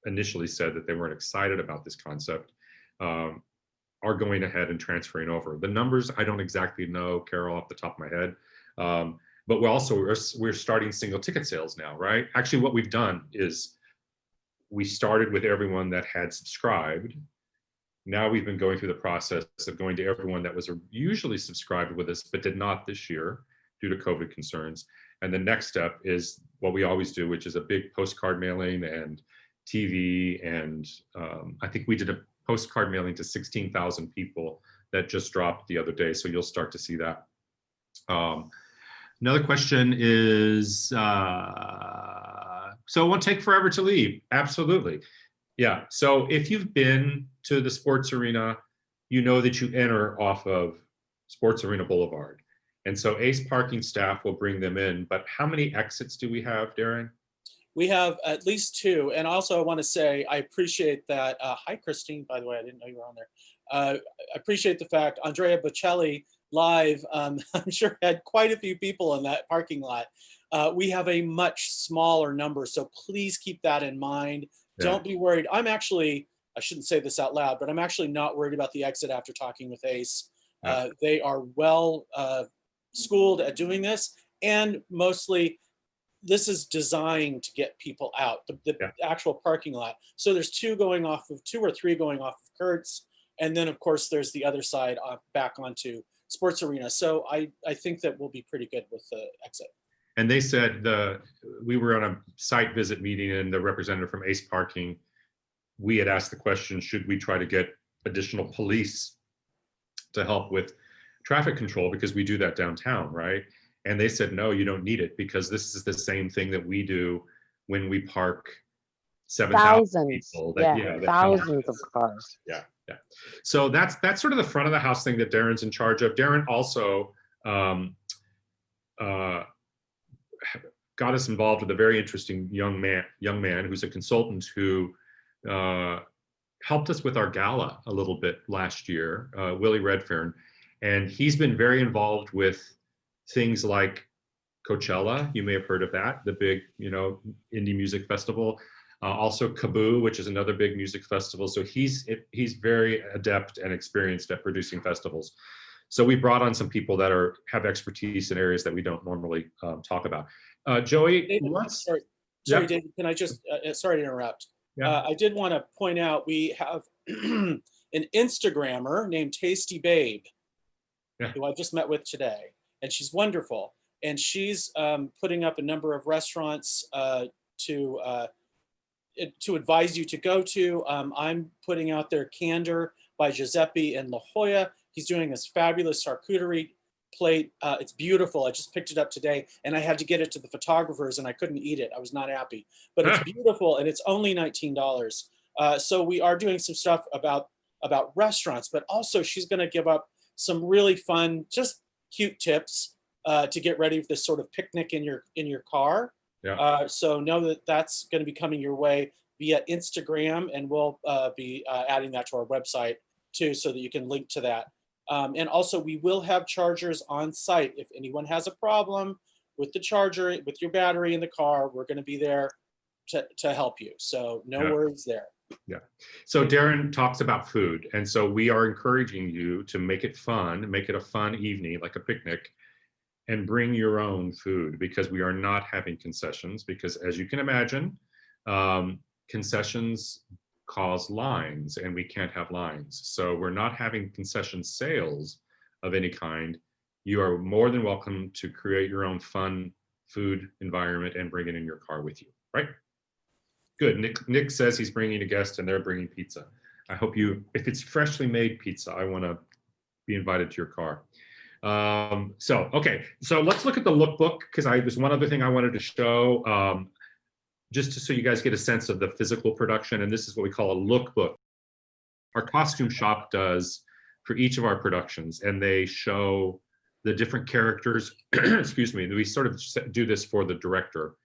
initially said that they weren't excited about this concept, are going ahead and transferring over. The numbers, I don't exactly know, Carol, off the top of my head. But we're starting single ticket sales now, right? Actually, what we've done is we started with everyone that had subscribed. Now we've been going through the process of going to everyone that was usually subscribed with us, but did not this year due to COVID concerns. And the next step is what we always do, which is a big postcard mailing and TV. And I think we did a postcard mailing to 16,000 people that just dropped the other day. So you'll start to see that. Another question is, so it won't take forever to leave. Absolutely. Yeah. So if you've been to the sports arena, you know that you enter off of Sports Arena Boulevard. And so ACE parking staff will bring them in. But how many exits do we have, Darren? We have at least 2. And also I want to say, I appreciate that. Hi, Christine, by the way, I didn't know you were on there. I appreciate the fact Andrea Bocelli live, I'm sure had quite a few people in that parking lot. We have a much smaller number, so please keep that in mind. Yeah. Don't be worried. I shouldn't say this out loud, but I'm actually not worried about the exit after talking with ACE. Yeah. They are well schooled at doing this, and mostly this is designed to get people out, the actual parking lot. So there's 2 or 3 going off of Kurtz, and then of course there's the other side back onto Sports Arena. So I think that we'll be pretty good with the exit. And they said we were on a site visit meeting, and the representative from ACE Parking, we had asked the question, should we try to get additional police to help with traffic control, because we do that downtown, right? And they said, no, you don't need it, because this is the same thing that we do when we park 7,000 people. Thousands of cars. Yeah. So that's sort of the front of the house thing that Darren's in charge of. Darren also got us involved with a very interesting young man who's a consultant who helped us with our gala a little bit last year, Willie Redfern. And he's been very involved with things like Coachella. You may have heard of that, the big, indie music festival. Also Kaboo, which is another big music festival. So he's very adept and experienced at producing festivals. So we brought on some people that have expertise in areas that we don't normally talk about. Joey, David, sorry, David, can I just, sorry to interrupt. Yeah. I did want to point out, we have an Instagrammer named Tasty Babe, Yeah. who I just met with today, and she's wonderful. And she's putting up a number of restaurants to advise you to go to. I'm putting out there Candor by Giuseppe in La Jolla. He's doing this fabulous charcuterie plate. It's beautiful. I just picked it up today, and I had to get it to the photographers, and I couldn't eat it. I was not happy, but it's beautiful, and it's only $19. So we are doing some stuff about restaurants, but also she's going to give up some really fun, just cute tips to get ready for this sort of picnic in your car. Yeah. So know that that's going to be coming your way via Instagram, and we'll be adding that to our website too, so that you can link to that. And also, we will have chargers on site. If anyone has a problem with the charger, with your battery in the car, we're going to be there to help you. So no worries there. Yeah. So Darren talks about food. And so we are encouraging you to make it fun, make it a fun evening, like a picnic, and bring your own food, because we are not having concessions, because as you can imagine, concessions cause lines, and we can't have lines. So we're not having concession sales of any kind. You are more than welcome to create your own fun food environment and bring it in your car with you, right? Good. Nick says he's bringing a guest and they're bringing pizza. I hope you, if it's freshly made pizza, I want to be invited to your car. Okay, so let's look at the lookbook, because there's one other thing I wanted to show, just so you guys get a sense of the physical production, and this is what we call a lookbook. Our costume shop does for each of our productions, and they show the different characters. Excuse me. We sort of do this for the director,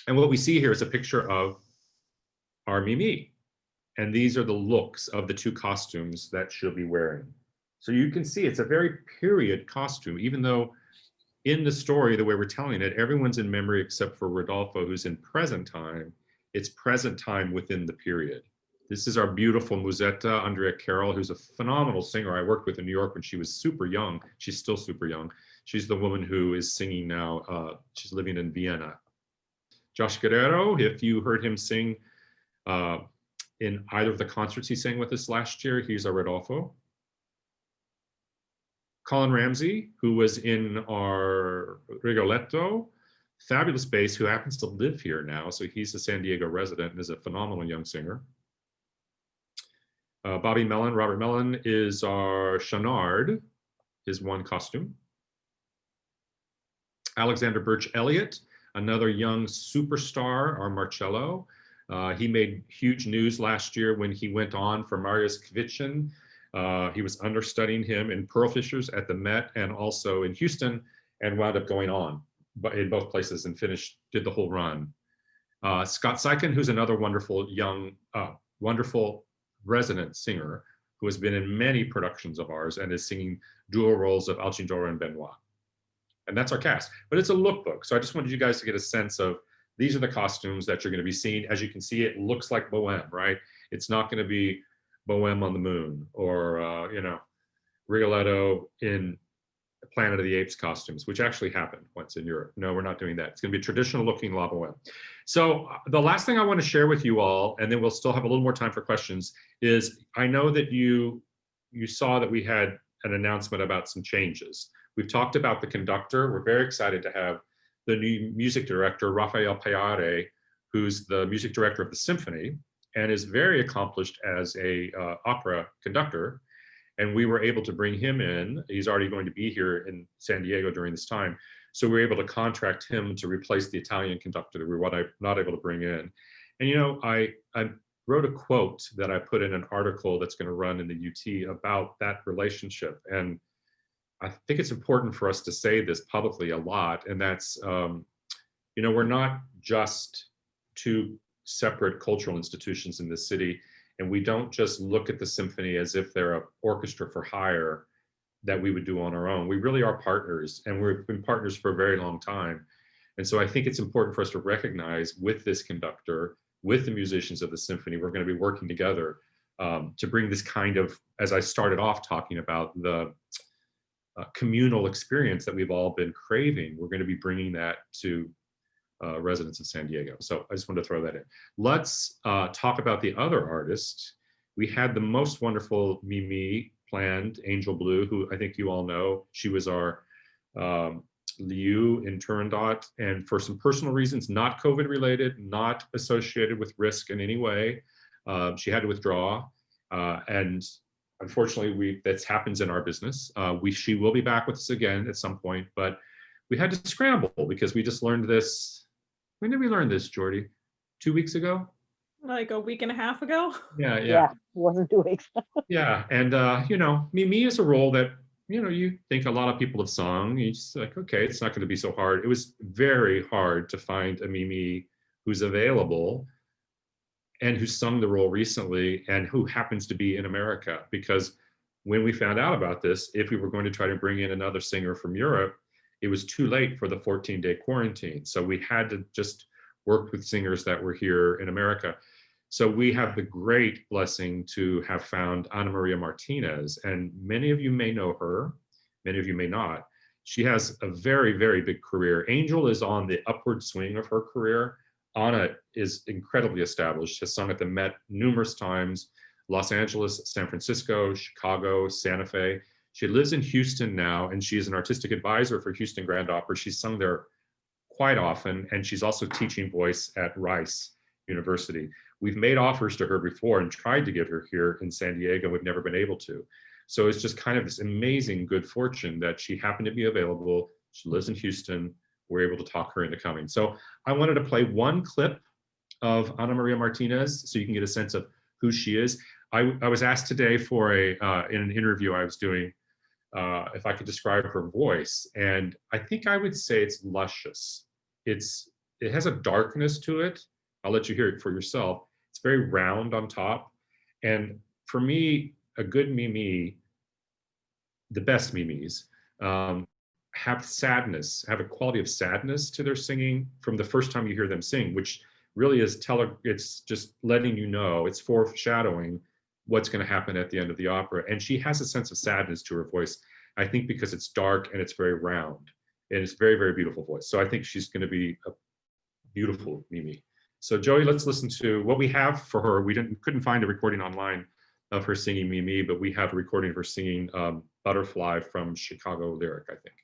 and what we see here is a picture of our Mimi, and these are the looks of the two costumes that she'll be wearing. So you can see it's a very period costume, even though in the story, the way we're telling it, everyone's in memory except for Rodolfo, who's in present time. It's present time within the period. This is our beautiful Musetta, Andrea Carroll, who's a phenomenal singer I worked with in New York when she was super young. She's still super young. She's the woman who is singing now. She's living in Vienna. Josh Guerrero, if you heard him sing in either of the concerts he sang with us last year, he's our Rodolfo. Colin Ramsey, who was in our Rigoletto, fabulous bass, who happens to live here now. So he's a San Diego resident and is a phenomenal young singer. Robert Mellon is our Chanard, his one costume. Alexander Birch Elliott, another young superstar, our Marcello. He made huge news last year when he went on for Marius Kvitchen. He was understudying him in Pearl Fishers at the Met and also in Houston, and wound up going on in both places and did the whole run. Scott Seiken, who's another wonderful young, wonderful resident singer who has been in many productions of ours and is singing dual roles of Alcindor and Benoit. And that's our cast, but it's a lookbook. So I just wanted you guys to get a sense of, these are the costumes that you're going to be seeing. As you can see, it looks like Bohème, right? It's not going to be Bohème on the Moon or, Rigoletto in Planet of the Apes costumes, which actually happened once in Europe. No, we're not doing that. It's going to be traditional looking La Bohème. So the last thing I want to share with you all, and then we'll still have a little more time for questions, is I know that you saw that we had an announcement about some changes. We've talked about the conductor. We're very excited to have the new music director, Rafael Payare, who's the music director of the symphony and is very accomplished as a opera conductor. And we were able to bring him in. He's already going to be here in San Diego during this time. So we were able to contract him to replace the Italian conductor that we were not able to bring in. And I wrote a quote that I put in an article that's going to run in the UT about that relationship. And I think it's important for us to say this publicly a lot. And that's, we're not just two separate cultural institutions in this city. And we don't just look at the symphony as if they're an orchestra for hire that we would do on our own. We really are partners, and we've been partners for a very long time. And so I think it's important for us to recognize with this conductor, with the musicians of the symphony, we're going to be working together to bring this kind of, as I started off talking about, the communal experience that we've all been craving. We're going to be bringing that to residents of San Diego. So I just wanted to throw that in. Let's talk about the other artist. We had the most wonderful Mimi planned, Angel Blue, who I think you all know. She was our Liu in Turandot, and for some personal reasons, not COVID related, not associated with risk in any way, she had to withdraw. And unfortunately, that happens in our business. She will be back with us again at some point, but we had to scramble because we just learned this. When did we learn this, Jordy? 2 weeks ago? Like a week and a half ago. Yeah. Yeah, it wasn't 2 weeks. Yeah, and Mimi is a role that you think a lot of people have sung. You just like, okay, it's not going to be so hard. It was very hard to find a Mimi who's available and who sung the role recently and who happens to be in America. Because when we found out about this, if we were going to try to bring in another singer from Europe, it was too late for the 14-day quarantine. So we had to just work with singers that were here in America. So we have the great blessing to have found Ana Maria Martinez, and many of you may know her, many of you may not. She has a very, very big career. Angel is on the upward swing of her career. Ana is incredibly established, has sung at the Met numerous times, Los Angeles, San Francisco, Chicago, Santa Fe. She lives in Houston now, and she is an artistic advisor for Houston Grand Opera. She's sung there quite often, and she's also teaching voice at Rice University. We've made offers to her before and tried to get her here in San Diego. We've never been able to. So it's just kind of this amazing good fortune that she happened to be available. She lives in Houston. We're able to talk her into coming. So I wanted to play one clip of Ana Maria Martinez so you can get a sense of who she is. I was asked today for in an interview I was doing if I could describe her voice, and I think I would say it's luscious. It has a darkness to it. I'll let you hear it for yourself. It's very round on top. And for me, a good Mimi, the best Mimis, have sadness, have a quality of sadness to their singing from the first time you hear them sing, which really is it's just letting you know, it's foreshadowing what's going to happen at the end of the opera. And she has a sense of sadness to her voice, I think because it's dark and it's very round. And it's very, very beautiful voice. So I think she's going to be a beautiful Mimi. So Joey, let's listen to what we have for her. We couldn't find a recording online of her singing Mimi, but we have a recording of her singing Butterfly from Chicago Lyric, I think.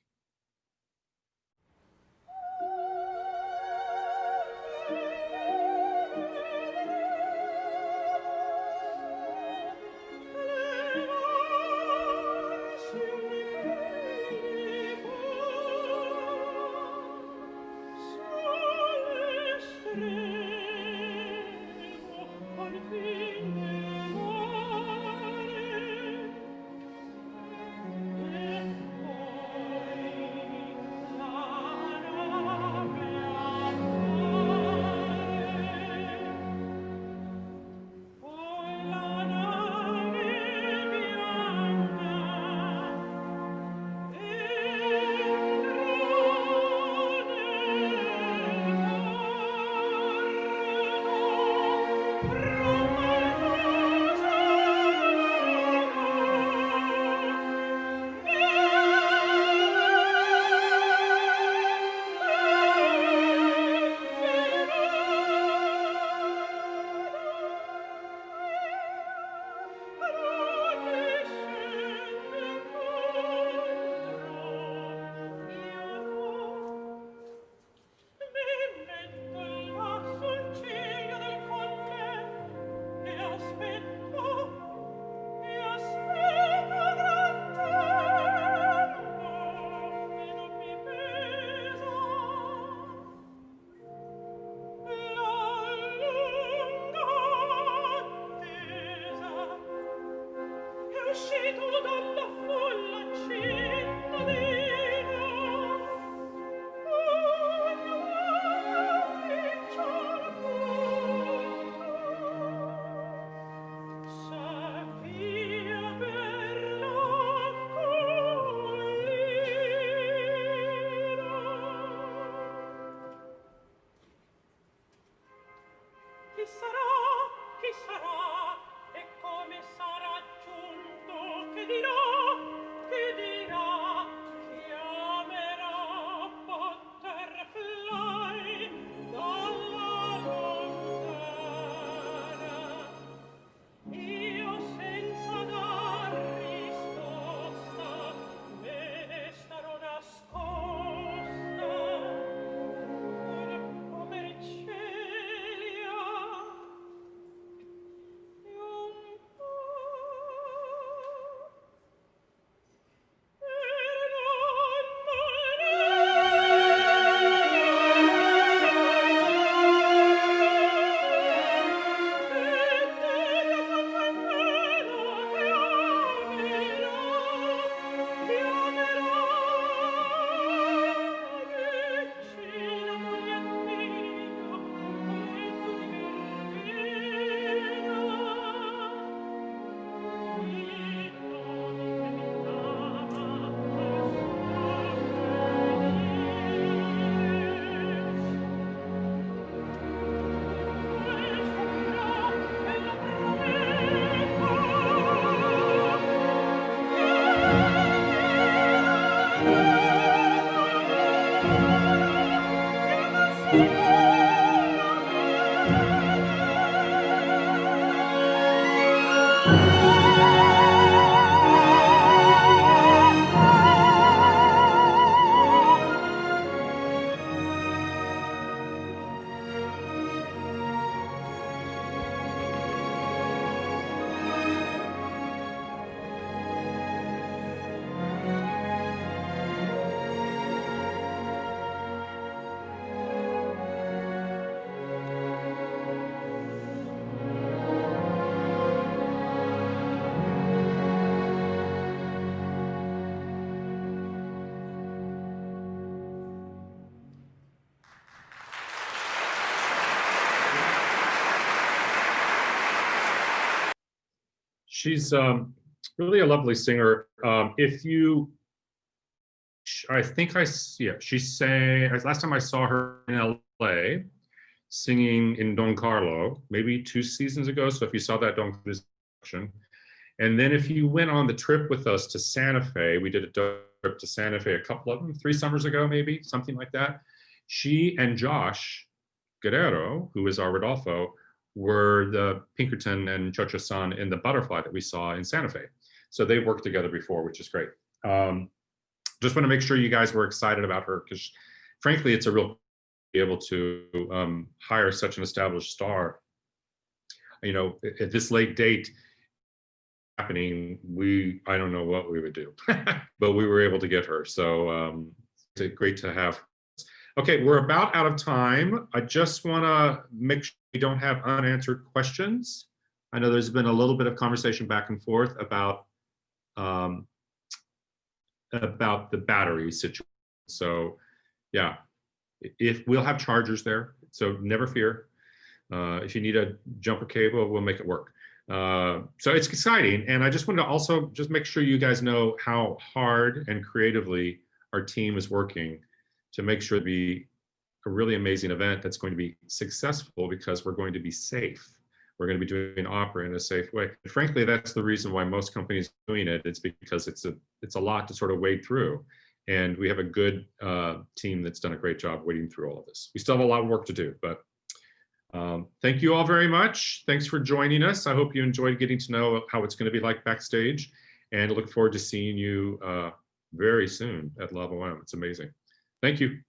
She's really a lovely singer. If you, I think yeah, she sang, last time I saw her in LA singing in Don Carlo, maybe 2 seasons ago. So if you saw that, don't this production. And then if you went on the trip with us to Santa Fe, we did a trip to Santa Fe, a couple of them, 3 summers ago, maybe, something like that. She and Josh Guerrero, who is our Rodolfo, were the Pinkerton and Chocha-san in the Butterfly that we saw in Santa Fe. So they worked together before, which is great. Just want to make sure you guys were excited about her, because frankly, it's a real be able to hire such an established star. You know, at this late date happening, I don't know what we would do, but we were able to get her. So it's great to have. Okay, we're about out of time. I just want to make sure we don't have unanswered questions. I know there's been a little bit of conversation back and forth about the battery situation. So yeah, if we'll have chargers there, so never fear. If you need a jumper cable, we'll make it work. So it's exciting. And I just wanted to also just make sure you guys know how hard and creatively our team is working to make sure to be a really amazing event that's going to be successful, because we're going to be safe. We're going to be doing opera in a safe way. And frankly, that's the reason why most companies are doing it. It's because it's a lot to sort of wade through. And we have a good team that's done a great job wading through all of this. We still have a lot of work to do, but thank you all very much. Thanks for joining us. I hope you enjoyed getting to know how it's going to be like backstage, and look forward to seeing you very soon at La Boheme. It's amazing. Thank you.